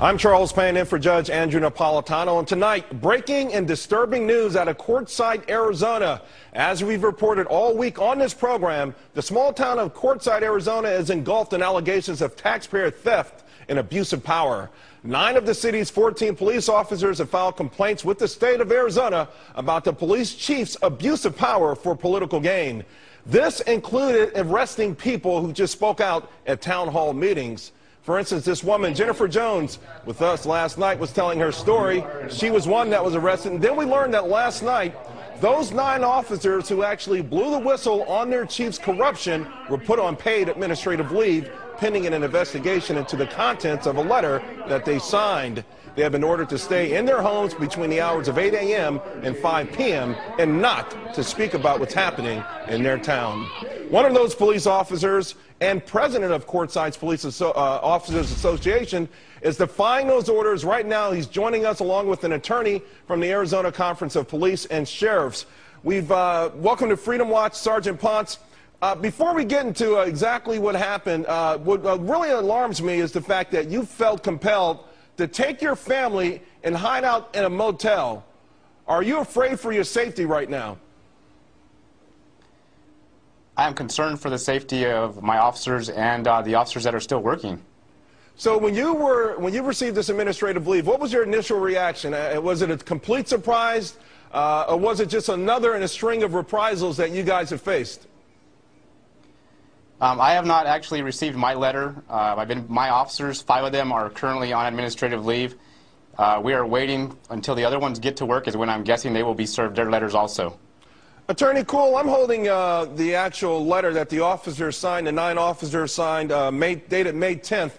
I'm Charles Payne in for Judge Andrew Napolitano, and tonight, breaking and disturbing news out of Quartzsite, Arizona. As we've reported all week on this program, the small town of Quartzsite, Arizona is engulfed in allegations of taxpayer theft and abuse of power. 9 of the city's 14 police officers have filed complaints with the state of Arizona about the police chief's abuse of power for political gain. This included arresting people who just spoke out at town hall meetings. For instance, this woman, Jennifer Jones, with us last night, was telling her story. She was one that was arrested. And then we learned that last night, those 9 officers who actually blew the whistle on their chief's corruption were put on paid administrative leave, pending an investigation into the contents of a letter that they signed. They have been ordered to stay in their homes between the hours of 8 a.m. and 5 p.m. and not to speak about what's happening in their town. One of those police officers and president of Quartzsite's Police Officers Association is defying those orders right now. He's joining us along with an attorney from the Arizona Conference of Police and Sheriffs. We've welcome to Freedom Watch, Sergeant Ponce. Before we get into exactly what happened, what really alarms me is the fact that you felt compelled to take your family and hide out in a motel. Are you afraid for your safety right now? I am concerned for the safety of my officers and the officers that are still working. So when you received this administrative leave, what was your initial reaction? Was it a complete surprise, or was it just another in a string of reprisals that you guys have faced? I have not actually received my letter. My officers, 5 of them, are currently on administrative leave. We are waiting until the other ones get to work, is when I'm guessing they will be served their letters also. Attorney Cool, I'm holding the actual letter that the officers signed, the 9 officers signed, dated May 10th,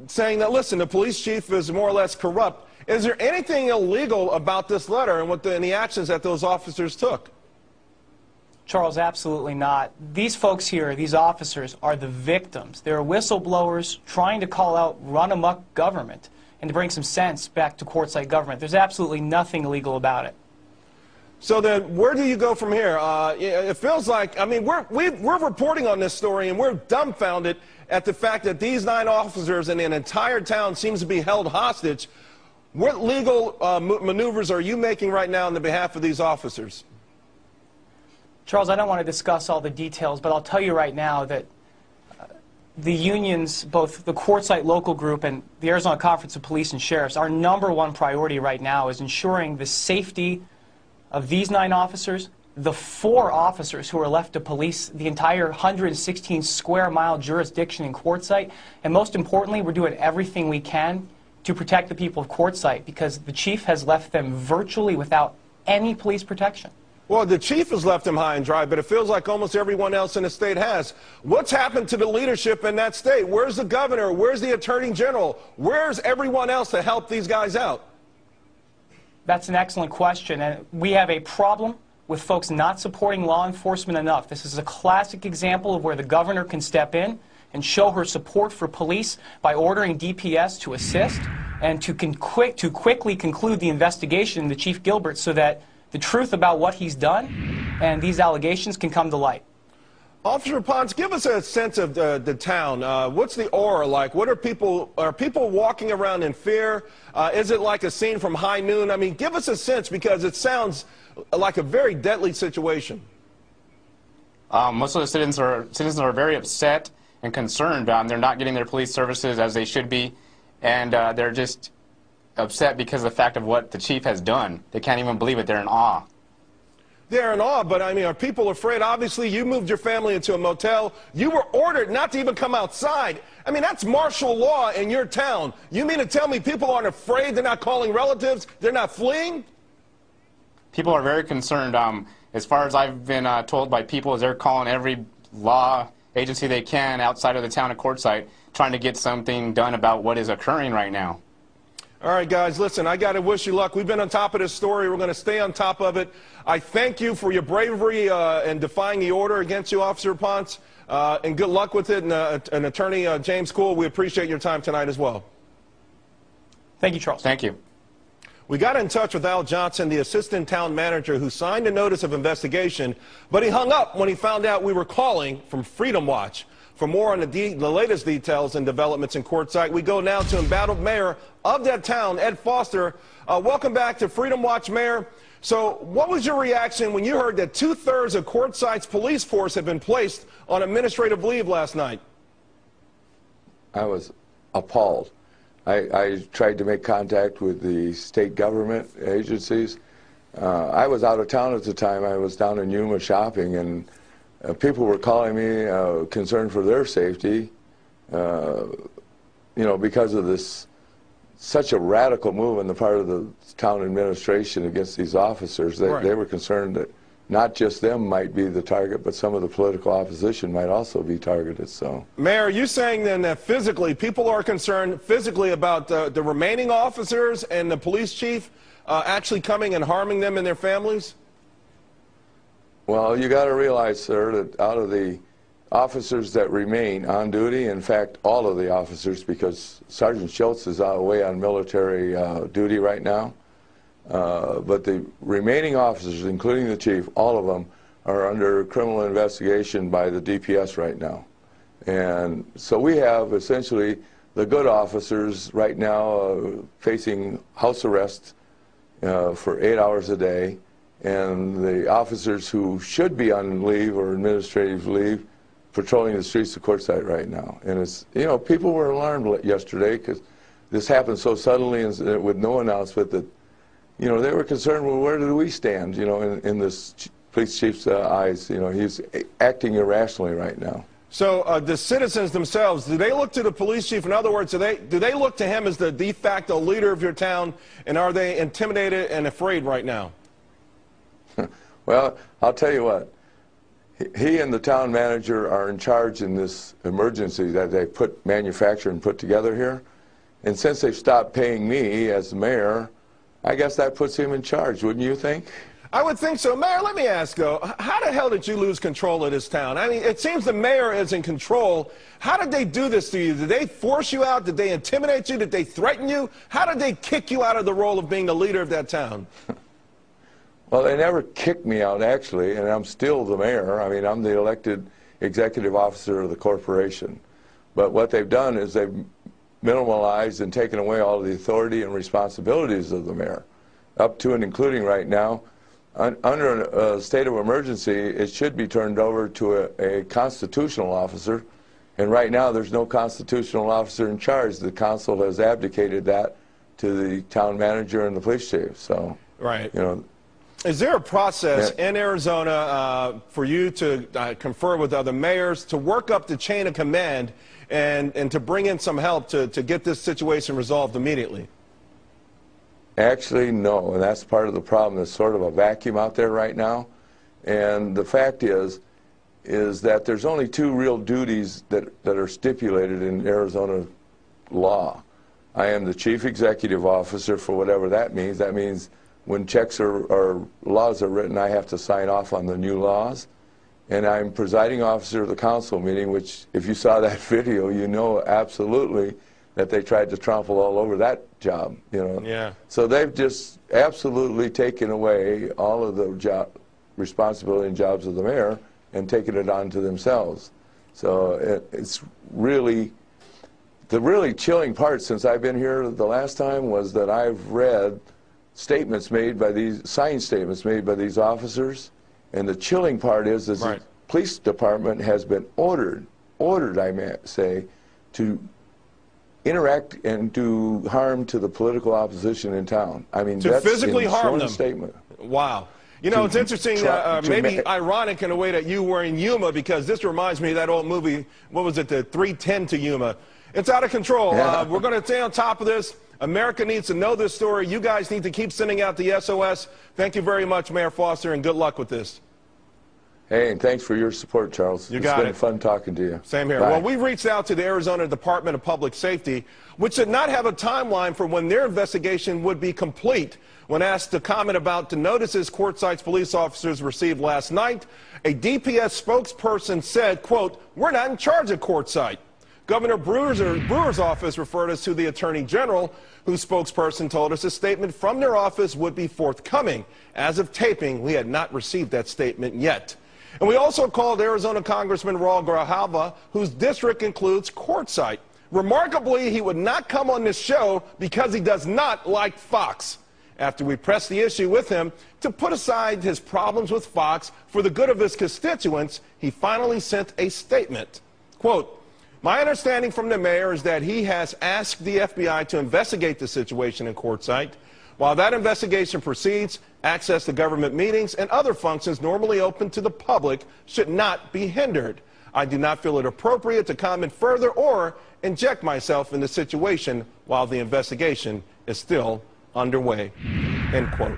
saying that, listen, the police chief is more or less corrupt. Is there anything illegal about this letter and the actions that those officers took? Charles, absolutely not. These folks here, these officers, are the victims. They're whistleblowers trying to call out run-amok government and to bring some sense back to Quartzsite government. There's absolutely nothing illegal about it. So then, where do you go from here? It feels like, I mean, we're reporting on this story, and we're dumbfounded at the fact that these 9 officers and an entire town seems to be held hostage. What legal maneuvers are you making right now on the behalf of these officers? Charles, I don't want to discuss all the details, but I'll tell you right now that the unions, both the Quartzsite local group and the Arizona Conference of Police and Sheriffs, our #1 priority right now is ensuring the safety of these 9 officers, the 4 officers who are left to police the entire 116 square mile jurisdiction in Quartzsite, and most importantly, we're doing everything we can to protect the people of Quartzsite because the chief has left them virtually without any police protection. Well, the chief has left them high and dry, but it feels like almost everyone else in the state has. What's happened to the leadership in that state? Where's the governor? Where's the attorney general? Where's everyone else to help these guys out? That's an excellent question, and we have a problem with folks not supporting law enforcement enough. This is a classic example of where the governor can step in and show her support for police by ordering DPS to assist and to quickly conclude the investigation into Chief Gilbert so that the truth about what he's done and these allegations can come to light. Officer Ponce, give us a sense of the town. What's the aura like? Are people walking around in fear? Is it like a scene from High Noon? I mean, give us a sense because it sounds like a very deadly situation. Most of the citizens are very upset and concerned. They're not getting their police services as they should be, and they're just upset because of the fact of what the chief has done. They can't even believe it. They're in awe. They're in awe, but I mean, are people afraid? Obviously, you moved your family into a motel. You were ordered not to even come outside. I mean, that's martial law in your town. You mean to tell me people aren't afraid? They're not calling relatives? They're not fleeing? People are very concerned. As far as I've been told by people, is they're calling every law agency they can outside of the town of Quartzsite, trying to get something done about what is occurring right now. All right, guys, listen, I got to wish you luck. We've been on top of this story. We're going to stay on top of it. I thank you for your bravery in defying the order against you, Officer Ponce, and good luck with it. And Attorney James Cool, we appreciate your time tonight as well. Thank you, Charles. Thank you. We got in touch with Al Johnson, the assistant town manager, who signed a notice of investigation, but he hung up when he found out we were calling from Freedom Watch. For more on the latest details and developments in Quartzsite, we go now to embattled mayor of that town, Ed Foster. Welcome back to Freedom Watch, Mayor. So what was your reaction when you heard that 2/3 of Quartzsite's police force had been placed on administrative leave last night? I was appalled. I tried to make contact with the state government agencies. I was out of town at the time. I was down in Yuma shopping, and people were calling me concerned for their safety, you know, because of this such a radical move on the part of the town administration against these officers. They were concerned that not just them might be the target, but some of the political opposition might also be targeted. So, Mayor, are you saying then that physically, people are concerned physically about the remaining officers and the police chief actually coming and harming them and their families? Well, you got to realize, sir, that out of the officers that remain on duty, in fact, all of the officers, because Sergeant Schultz is away on military duty right now, but the remaining officers, including the chief, all of them are under criminal investigation by the DPS right now. And so we have essentially the good officers right now facing house arrest for 8 hours a day, and the officers who should be on leave or administrative leave patrolling the streets of Quartzsite right now. And it's, you know, people were alarmed yesterday because this happened so suddenly and with no announcement that, you know, they were concerned, well, where do we stand, you know, in this police chief's eyes. You know, he's acting irrationally right now. So the citizens themselves, do they look to the police chief? In other words, do they look to him as the de facto leader of your town, and are they intimidated and afraid right now? Well, I'll tell you what. He and the town manager are in charge in this emergency that they manufactured and put together here. And since they've stopped paying me as mayor, I guess that puts him in charge, wouldn't you think? I would think so. Mayor, let me ask, though, how the hell did you lose control of this town? I mean, it seems the mayor is in control. How did they do this to you? Did they force you out? Did they intimidate you? Did they threaten you? How did they kick you out of the role of being the leader of that town? Well, they never kicked me out, actually, and I'm still the mayor. I mean, I'm the elected executive officer of the corporation. But what they've done is they've minimalized and taken away all of the authority and responsibilities of the mayor, up to and including right now. Under a state of emergency, it should be turned over to a constitutional officer, and right now there's no constitutional officer in charge. The council has abdicated that to the town manager and the police chief. So, right. You know. Is there a process in Arizona for you to confer with other mayors to work up the chain of command and to bring in some help to get this situation resolved immediately? Actually, no, and that's part of the problem. There's sort of a vacuum out there right now, and the fact is that there's only two real duties that are stipulated in Arizona law. I am the chief executive officer for whatever that means. That means when checks or laws are written, I have to sign off on the new laws. And I'm presiding officer of the council meeting, which, if you saw that video, you know absolutely that they tried to trample all over that job, you know. Yeah. So they've just absolutely taken away all of the responsibility and jobs of the mayor and taken it on to themselves. So it's really, the really chilling part since I've been here the last time was that I've read statements made by signed statements made by these officers, and the chilling part is right. The police department has been ordered I may say, to interact and do harm to the political opposition in town. I mean, to that's physically in harm them. Statement. Wow. You know, it's interesting, maybe ironic in a way that you were in Yuma, because this reminds me of that old movie, what was it, the 3:10 to Yuma. It's out of control. Yeah. We're going to stay on top of this. America needs to know this story. You guys need to keep sending out the SOS. Thank you very much, Mayor Foster, and good luck with this. Hey, and thanks for your support, Charles. You got it. It's been fun talking to you. Same here. Bye. Well, we reached out to the Arizona Department of Public Safety, which did not have a timeline for when their investigation would be complete. When asked to comment about the notices Quartzsite's police officers received last night, a DPS spokesperson said, quote, "We're not in charge of Quartzsite." Governor Brewer's office referred us to the Attorney General, whose spokesperson told us a statement from their office would be forthcoming. As of taping, we had not received that statement yet. And we also called Arizona Congressman Raul Grijalva, whose district includes Quartzsite. Remarkably, he would not come on this show because he does not like Fox. After we pressed the issue with him to put aside his problems with Fox for the good of his constituents, he finally sent a statement. Quote, "My understanding from the mayor is that he has asked the FBI to investigate the situation in Quartzsite. While that investigation proceeds, access to government meetings and other functions normally open to the public should not be hindered. I do not feel it appropriate to comment further or inject myself in the situation while the investigation is still underway." End quote.